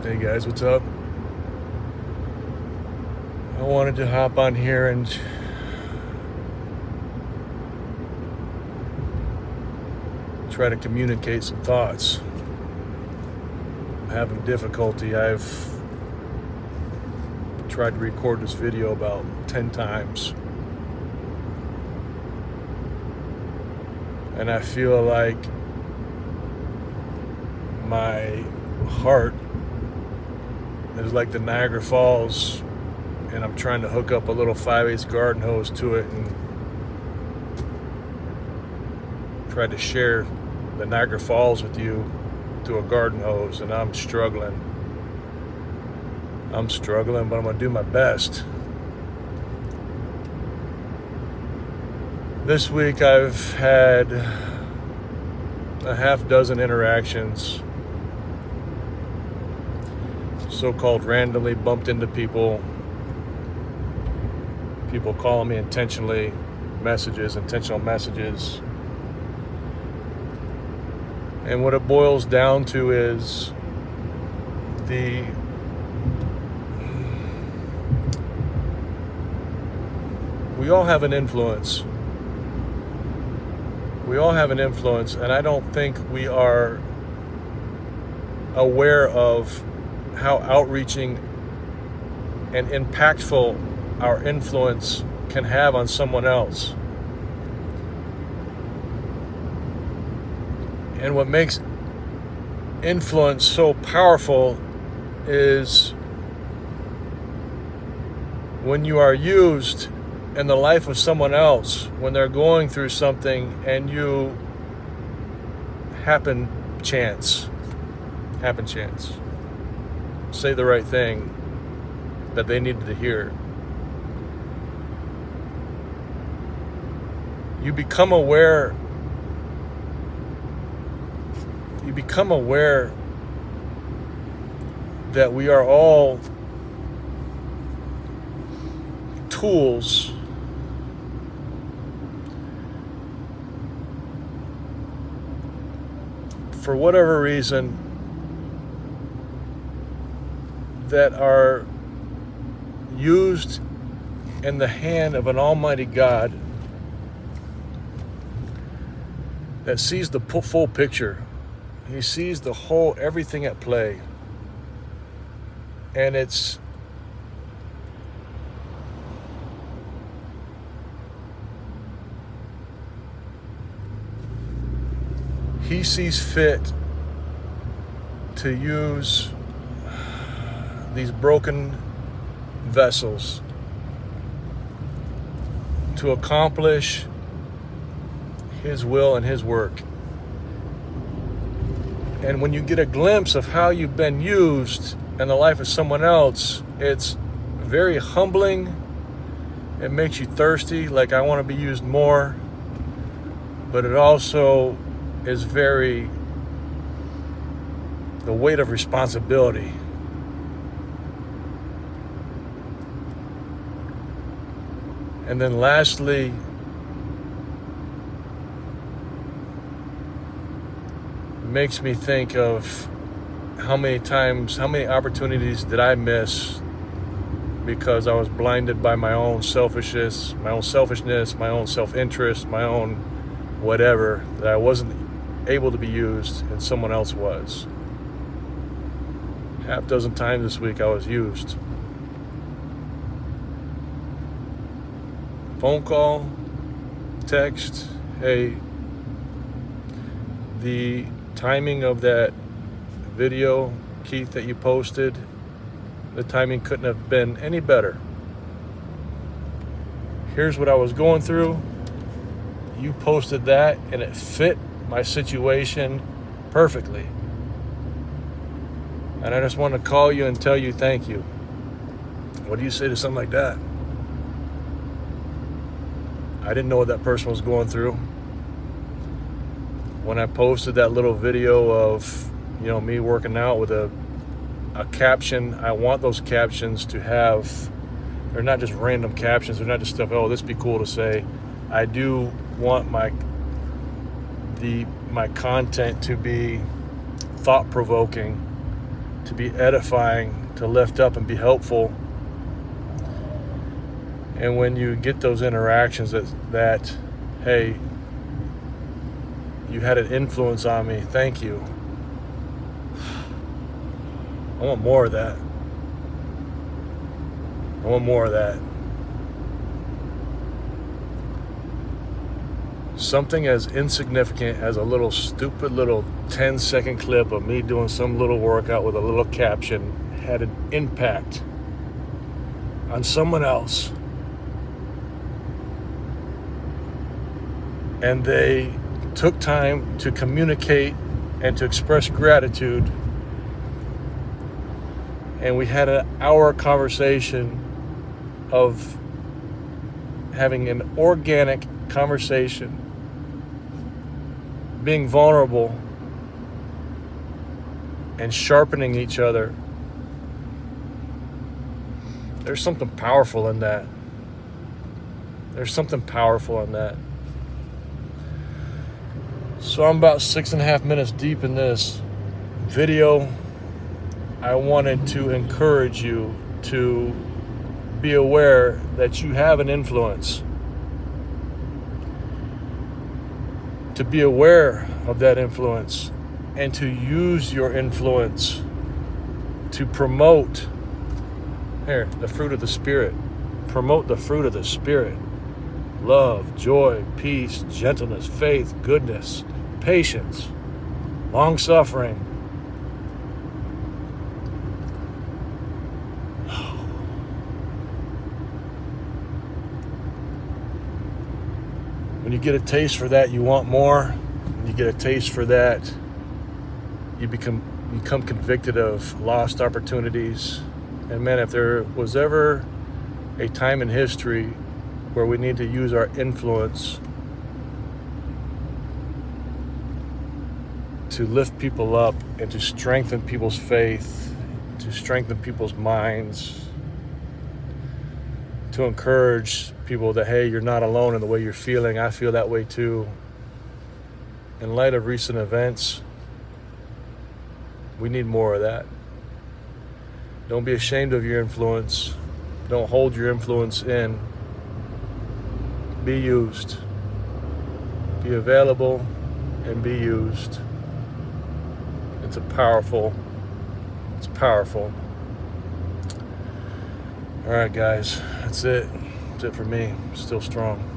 Hey guys, what's up? I wanted to hop on here and try to communicate some thoughts. I'm having difficulty. I've tried to record this video about 10 times. And I feel like my heart is like the Niagara Falls, and I'm trying to hook up a little 5/8 garden hose to it and try to share the Niagara Falls with you through a garden hose, and I'm struggling, but I'm going to do my best. This week I've had a half dozen interactions, so-called randomly bumped into people calling me intentional messages. And what it boils down to is we all have an influence. And I don't think we are aware of how outreaching and impactful our influence can have on someone else. And what makes influence so powerful is when you are used in the life of someone else, when they're going through something and you happen chance, say the right thing that they needed to hear. You become aware that we are all tools for whatever reason that are used in the hand of an almighty God that sees the full picture. He sees the whole, everything at play. And He sees fit to use these broken vessels to accomplish His will and His work. And when you get a glimpse of how you've been used in the life of someone else, it's very humbling. It makes you thirsty, like I want to be used more. But it also is the weight of responsibility. And then lastly, makes me think of how many opportunities did I miss because I was blinded by my own selfishness, my own self-interest, my own whatever, that I wasn't able to be used and someone else was. Half dozen times this week I was used. Phone call, text, hey, the timing of that video, Keith, that you posted, the timing couldn't have been any better. Here's what I was going through. You posted that and it fit my situation perfectly. And I just want to call you and tell you thank you. What do you say to something like that? I didn't know what that person was going through. When I posted that little video of, me working out with a caption, I want those captions to have, they're not just random captions, they're not just stuff, oh, this would be cool to say. I do want my content to be thought-provoking to be edifying, to lift up and be helpful. And when you get those interactions that hey, you had an influence on me, thank you. I want more of that. I want more of that. Something as insignificant as a little stupid little 10-second clip of me doing some little workout with a little caption had an impact on someone else. And they took time to communicate and to express gratitude. And we had an hour conversation of having an organic conversation, being vulnerable and sharpening each other. There's something powerful in that. There's something powerful in that. So I'm about 6.5 minutes deep in this video. I wanted to encourage you to be aware that you have an influence. To be aware of that influence and to use your influence to promote the fruit of the Spirit. Promote the fruit of the Spirit. Love, joy, peace, gentleness, faith, goodness, patience, long-suffering. When you get a taste for that, you want more. When you get a taste for that, you become convicted of lost opportunities. And man, if there was ever a time in history where we need to use our influence to lift people up and to strengthen people's faith, to strengthen people's minds, to encourage people that, hey, you're not alone in the way you're feeling. I feel that way too. In light of recent events, we need more of that. Don't be ashamed of your influence. Don't hold your influence in. Be used. Be available and be used. It's powerful. All right, guys, that's it. That's it for me. Still strong.